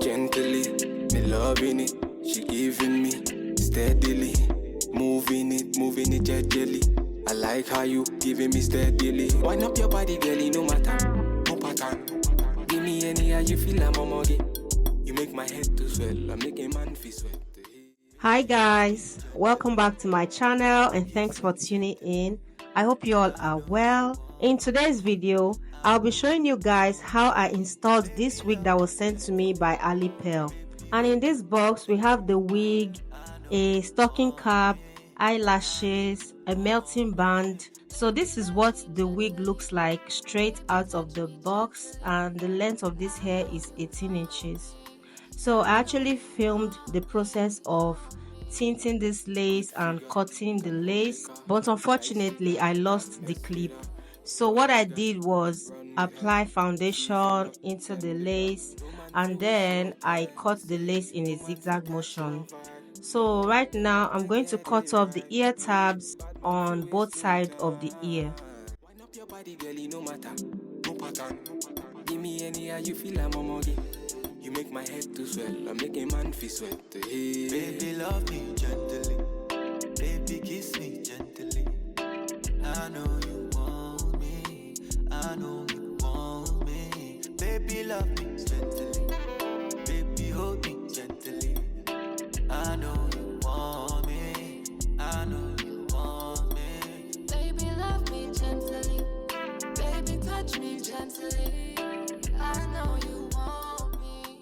Gently, me loving it. She giving me steadily. Moving it gently. I like how you giving me steadily. Wind up your body, girlie, no matter, no pattern. Give me any how you feel, I'm a muggy. You make my head to swell, I make a man feel sweat. Hi guys, welcome back to my channel and thanks for tuning in. I hope you all are well. In today's video, I'll be showing you guys how I installed this wig that was sent to me by Alipearl. And in this box, we have the wig, a stocking cap, eyelashes, a melting band. So this is what the wig looks like straight out of the box, and the length of this hair is 18 inches. So I actually filmed the process of tinting this lace and cutting the lace, but unfortunately I lost the clip. So what I did was apply foundation into the lace, and then I cut the lace in a zigzag motion. So right now I'm going to cut off the ear tabs on both sides of the ear. Give me any how you feel, I'm a muggy. You make my head to swell, I make a man feel sweat. Hey. Baby, love me gently. Baby, kiss me gently. I know you want me. I know you want me. Baby, love me gently. Baby, hold me gently. I know you want me. I know you want me. Baby, love me gently. Baby, touch me gently. I know you want me.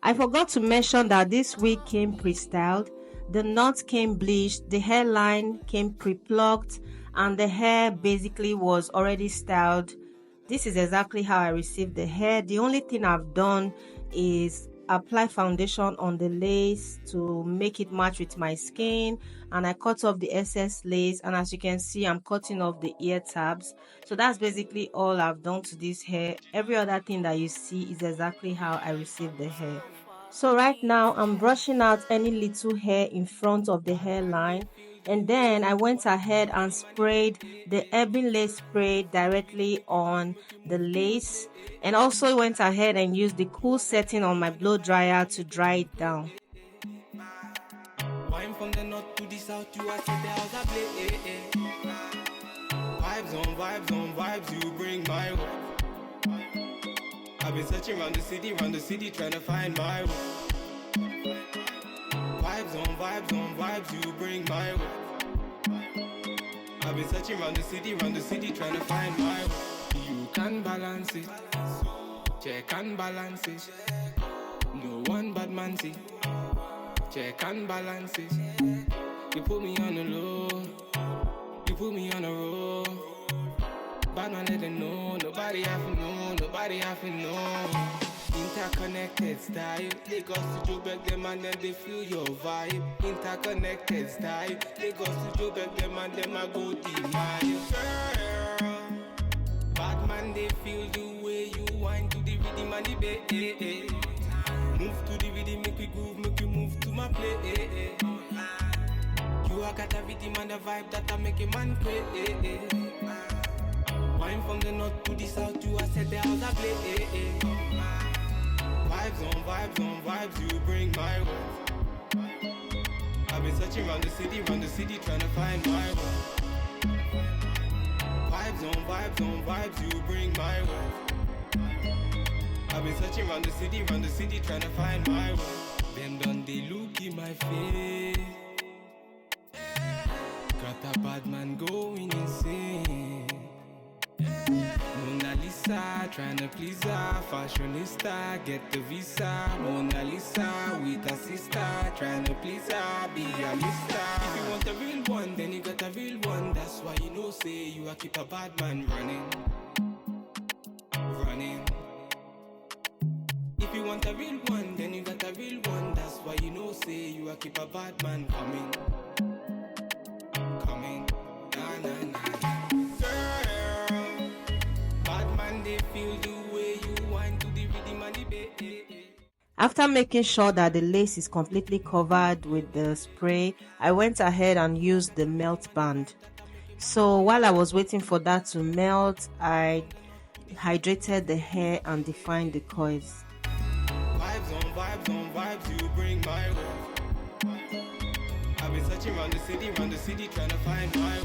I forgot to mention that this wig came pre-styled. The knots came bleached, the hairline came pre-plucked, and the hair basically was already styled. This is exactly how I received the hair. The only thing I've done is apply foundation on the lace to make it match with my skin, and I cut off the excess lace, and as you can see I'm cutting off the ear tabs. So that's basically all I've done to this hair. Every other thing that you see is exactly how I received the hair. So right now I'm brushing out any little hair in front of the hairline, and then I went ahead and sprayed the ebony lace spray directly on the lace, and also went ahead and used the cool setting on my blow dryer to dry it down. Wine from the north to the south, you are set the house I play. Vibes on vibes on vibes, you bring my way. I've been searching round the city, trying to find my way. Vibes on vibes, you bring my way. I've been searching round the city, trying to find my way. You can balance it, check and balance it. No one bad man see, check and balance it. You put me on the low, you put me on the road. Bad man let them know, nobody have to know, nobody have to know. Interconnected style, Lagos to Joburg, them and them they feel your vibe. Interconnected style, Lagos to Joburg, them and them I go the mile. Girl, bad man they feel the way you whine to the rhythm and the bass. Move to the rhythm, make we groove, make we move to my play. You are got a rhythm and a vibe that I make a man crazy. Wine from the north to the south, you are set the house I play. Vibes on vibes, you bring my way. I've been searching round the city, trying to find my way. Vibes on vibes, you bring my way. I've been searching round the city, trying to find my way. Them done they look in my face. Got a bad man going insane. Mona Lisa, trying to please her, fashionista, get the visa. Mona Lisa with her sister, trying to please her, be a mister. If you want a real one, then you got a real one. That's why you know, say you a keep a bad man running. If you want a real one, then you got a real one. That's why you know, say you a keep a bad man coming. Nah, nah, nah. After making sure that the lace is completely covered with the spray, I went ahead and used the melt band. So while I was waiting for that to melt, I hydrated the hair and defined the coils. vibes on vibes, you bring my way. I've been searching round the city, trying to find my way.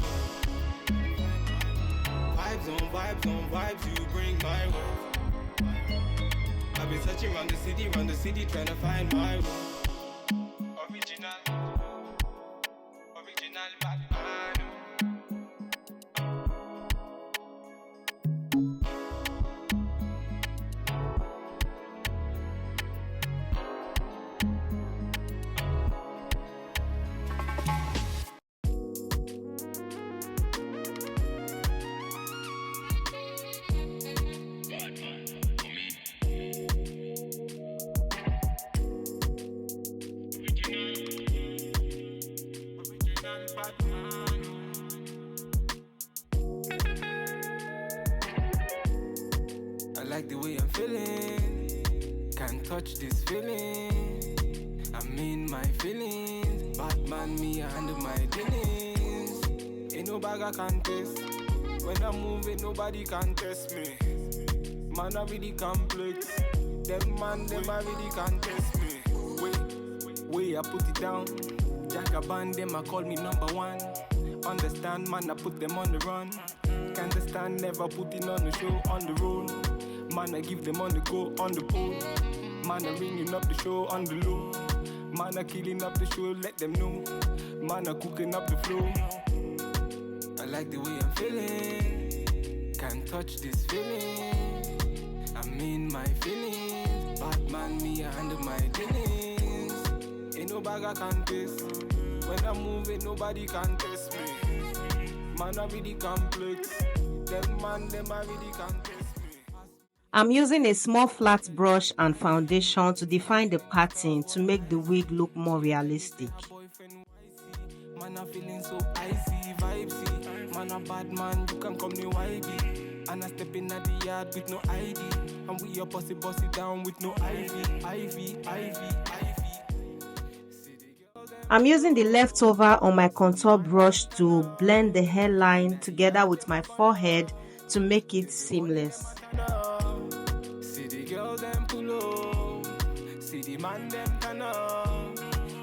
Vibes on vibes, you bring my way. I've been searching round the city, trying to find my way. Original Batman. I like the way I'm feeling. Can't touch this feeling. I'm in my feelings. Batman, me, I handle my dealings. Ain't no bag I can taste. When I'm moving, nobody can test me. Man, I really complex. Them man, them I really can't test me. Wait, I put it down. Jagaban, them I call me number one. Understand, man, I put them on the run. Can't understand, never putting on the show on the road. Man, I give them on the go, on the pole. Man, I ringing up the show on the low. Man, I killing up the show, let them know. Man, I cooking up the flow. I like the way I'm feeling. Can't touch this feeling. I'm in my feelings. Batman, me, I handle my dealings. Ain't no bag I can taste. When I'm moving, nobody can test me. Man, I really complex. Them man, them I really can't test me. I'm using a small flat brush and foundation to define the pattern to make the wig look more realistic. Man, I feeling so icy, vibesy. Man, a bad man, you can come near YB. And I step in at the yard with no ID. And we a bossy down with no Ivy. I'm using the leftover on my contour brush to blend the hairline together with my forehead to make it seamless. See the girl them pull up. See the man them turn up.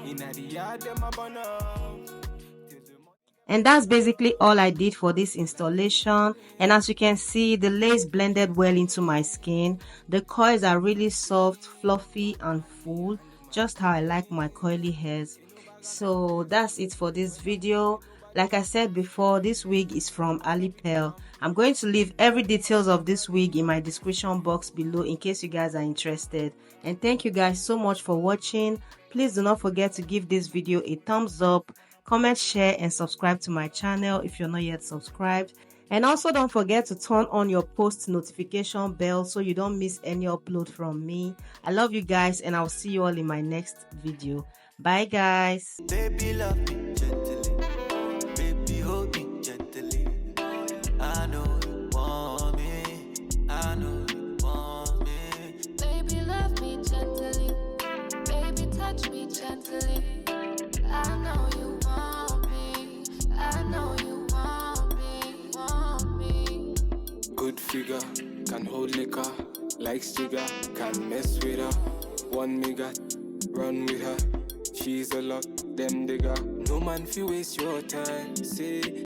Inna the yard them a burn up. And that's basically all I did for this installation. And as you can see, the lace blended well into my skin. The coils are really soft, fluffy and full, just how I like my coily hairs. So that's it for this video. Like I said before, this wig is from Alipearl. I'm going to leave every details of this wig in my description box below in case you guys are interested. And thank you guys so much for watching. Please do not forget to give this video a thumbs up, comment, share and subscribe to my channel if you're not yet subscribed. And also don't forget to turn on your post notification bell so you don't miss any upload from me. I love you guys and I'll see you all in my next video. Bye guys. Baby, love me gently. Baby, hold me gently. I know you want me. I know you want me. Baby, love me gently. Baby, touch me gently. I know you want me. I know you want me. Good figure, can hold liquor. Like sugar, can mess with her. One me got, run with her. She's a lot, them digger. No man fi waste your time. Say